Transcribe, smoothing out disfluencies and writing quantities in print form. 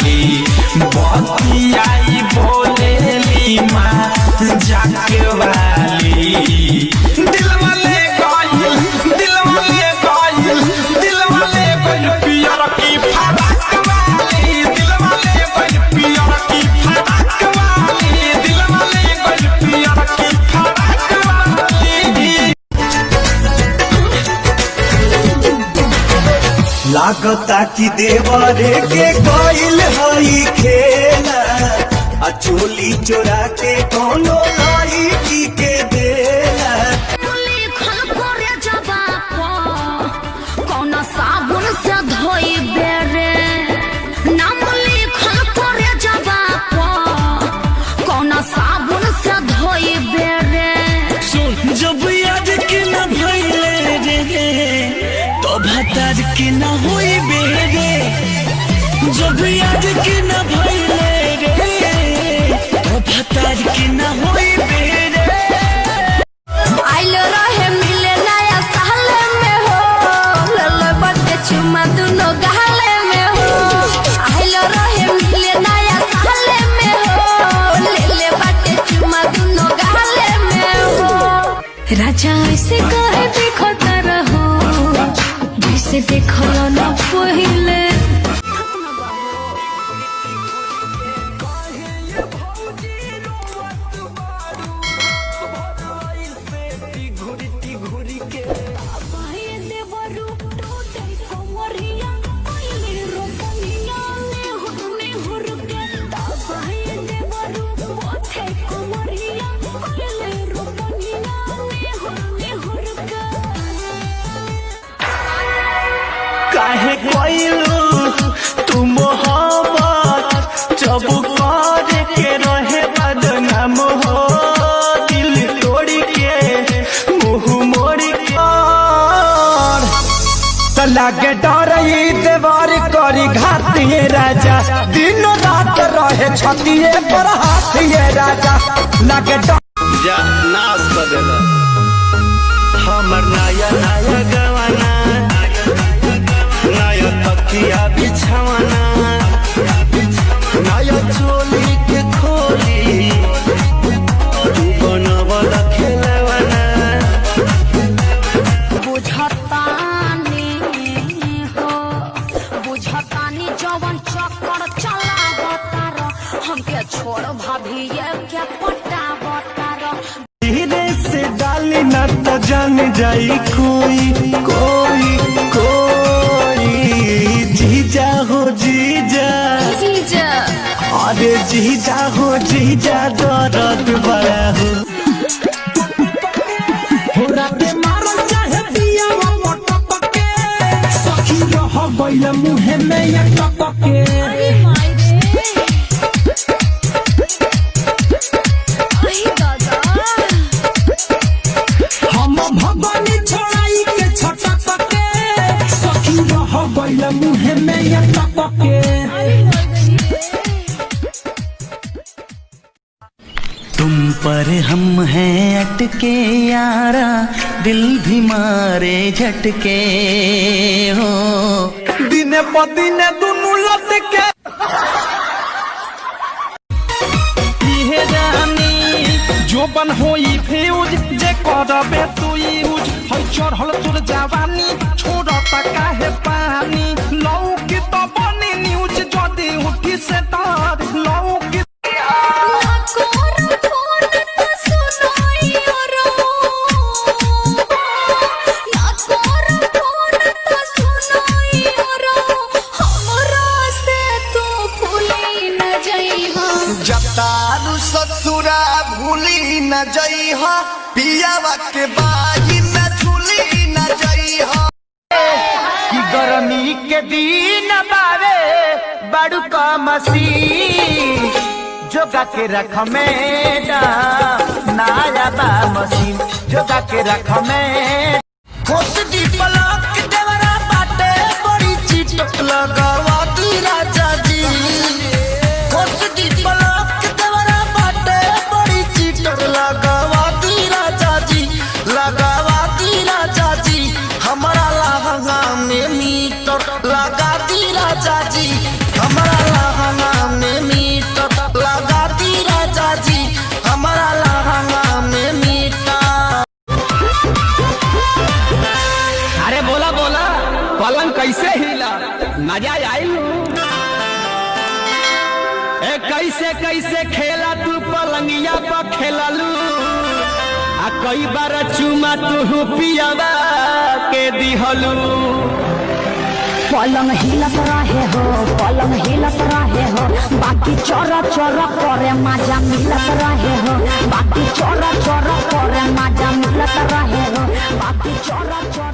वाली बतियाई बोलेली माँ जाके वाली दिल वाले गाइल दिल वाले गाइल दिल वाले गाइल पियर की फड़क वाली दिल वाले गाइल पियर की फड़क वाली दिल वाले गाइल पियर की फड़क वाली। लागता कि देवरे के गइल हई खेला आ चोली चोरा के कोनो लड़की के देला कौन साबुन से धोई बेरे नाम लिखल करे जबा कौन साबुन से धोई बेरे सुन जब याद के न भइले रे तो भतार के न होई बेरे जब याद के न भइले रे तो भतार के न होई बेरे आइलो रहे मिले नया साल में हो लल बटे चुमा दुनो गाले में हो आइलो रहे मिले नया साल में हो ले बटे चुमा दुनो गाले में हो राजा ऐसे कहे देखो तरहो जैसे देखो ना पहिले काहे कोइलू तू मोहब्बत जब कर के रहे बदनाम हो दिल तोड़ के मुंह मोड़ के लागे डरई देवर करी घातिए राजा दिन रात रहे छतिए पर हाथिए राजा लागे जा नाश कर देला हमर नया नया गवाना नया तकिया बिछावाना नया चोली के खोली तू बनवला खेलवाना बुझतानी हो बुझतानी जवन चक्कर चलावतार हमके छोड़ भाभी ये क्या पटावतार धीरे से डाली न तो जान जाई कोई कोई कोई जीजा हो जीजा जीजा अरे जीजा हो जीजा दर्द बड़ा हो राते मारल चाहे दिया मोटपके सखी रह गइल मुहे में या टपके हम भगवानी छोड़ाई के छटपके सखी रह गइल मुहे में या टपके तुम पर हम हैं अटके यारा दिल भी मारे झटके हो दिने प दिने दुनु लटके इहे रानी जोबन होई फ्यूज जे करबे तू यूज हई चढ़ल तोर जवानी छोड़ता काहे पानी लौकी तो बनी न्यूज जदी उठी से तार लौकी जतारू ससुरा भूली न जइहा पियावा के बाही न झूली न जइहा कि गर्मी के दिन बावे बड़ू का मसीन जोगा के रख नाया बा मसीन जोगा के रख में खोसडी पलक देवरा बाटे बड़ी चिटक लगावा तू राजा जी खोसडी पलक देवरा बाटे बड़ी चिटक लगावा तू राजा जी हमारा लहंगा में मीटर लगा दी राजा जी हमारा लहंगा पलंग कैसे हिला मजा आइलू। ए कैसे कैसे खेला तू पलंगिया पर खेललू आ कई बार चुमा तू पियावा के दिहलू। पलंग हिलत रहे हो, पलंग हिलत रहे हो, बाकी चोरा चोरा करे मजा मिलत रहे हो, बाकी चोरा चोरा करे मजा मिलत रहे हो, बाकी चोरा चोरा